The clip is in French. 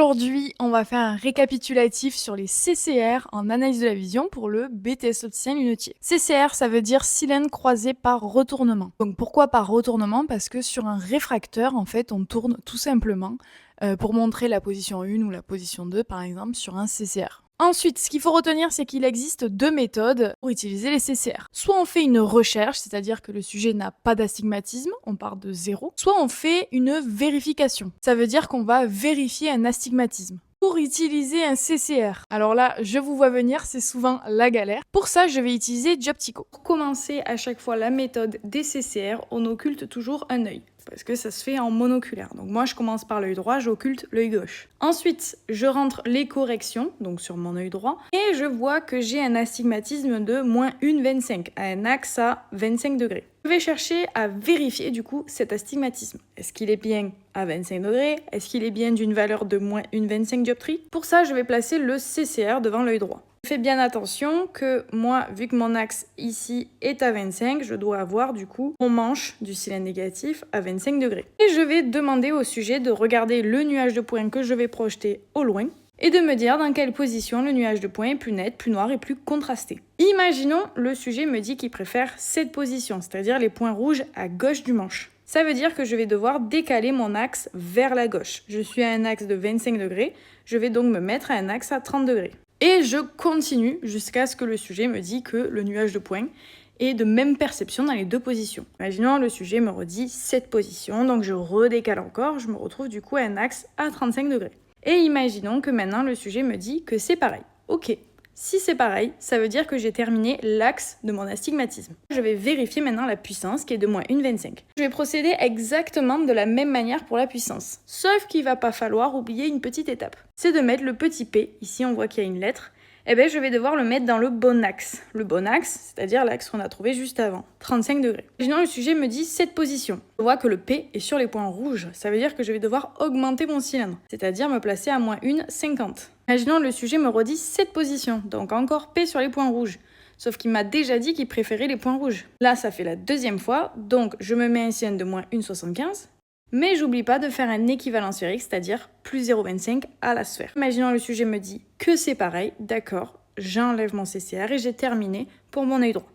Aujourd'hui, on va faire un récapitulatif sur les CCR en analyse de la vision pour le BTS opticien lunetier. CCR, ça veut dire cylindre croisé par retournement. Donc pourquoi par retournement? Parce que sur un réfracteur, en fait, on tourne tout simplement pour montrer la position 1 ou la position 2, par exemple, sur un CCR. Ensuite, ce qu'il faut retenir, c'est qu'il existe deux méthodes pour utiliser les CCR. Soit on fait une recherche, c'est-à-dire que le sujet n'a pas d'astigmatisme, on part de zéro. Soit on fait une vérification. Ça veut dire qu'on va vérifier un astigmatisme. Pour utiliser un CCR, alors là, je vous vois venir, c'est souvent la galère. Pour ça, je vais utiliser Jobtico. Pour commencer à chaque fois la méthode des CCR, on occulte toujours un œil, parce que ça se fait en monoculaire. Donc moi, je commence par l'œil droit, j'occulte l'œil gauche. Ensuite, je rentre les corrections, donc sur mon œil droit, et je vois que j'ai un astigmatisme de moins 1,25, à un axe à 25 degrés. Je vais chercher à vérifier du coup cet astigmatisme. Est-ce qu'il est bien à 25 degrés? Est-ce qu'il est bien d'une valeur de moins 1,25 dioptrie? Pour ça, je vais placer le CCR devant l'œil droit. Fais bien attention que moi, vu que mon axe ici est à 25, je dois avoir du coup mon manche du cylindre négatif à 25 degrés. Et je vais demander au sujet de regarder le nuage de points que je vais projeter au loin et de me dire dans quelle position le nuage de points est plus net, plus noir et plus contrasté. Imaginons, le sujet me dit qu'il préfère cette position, c'est-à-dire les points rouges à gauche du manche. Ça veut dire que je vais devoir décaler mon axe vers la gauche. Je suis à un axe de 25 degrés, je vais donc me mettre à un axe à 30 degrés. Et je continue jusqu'à ce que le sujet me dise que le nuage de points est de même perception dans les deux positions. Imaginons, le sujet me redit cette position, donc je redécale encore, je me retrouve du coup à un axe à 35 degrés. Et imaginons que maintenant le sujet me dit que c'est pareil. Ok, si c'est pareil, ça veut dire que j'ai terminé l'axe de mon astigmatisme. Je vais vérifier maintenant la puissance qui est de moins 1,25. Je vais procéder exactement de la même manière pour la puissance. Sauf qu'il va pas falloir oublier une petite étape. C'est de mettre le petit p, ici on voit qu'il y a une lettre, eh bien je vais devoir le mettre dans le bon axe. Le bon axe, c'est-à-dire l'axe qu'on a trouvé juste avant, 35 degrés. Imaginons le sujet me dit cette position. Je vois que le P est sur les points rouges. Ça veut dire que je vais devoir augmenter mon cylindre, c'est-à-dire me placer à moins 1,50. Imaginons le sujet me redit cette position, donc encore P sur les points rouges. Sauf qu'il m'a déjà dit qu'il préférait les points rouges. Là, ça fait la deuxième fois, donc je me mets un cylindre de moins 1,75. Mais j'oublie pas de faire un équivalent sphérique, c'est-à-dire plus 0,25 à la sphère. Imaginons le sujet me dit que c'est pareil, d'accord, j'enlève mon CCR et j'ai terminé pour mon œil droit.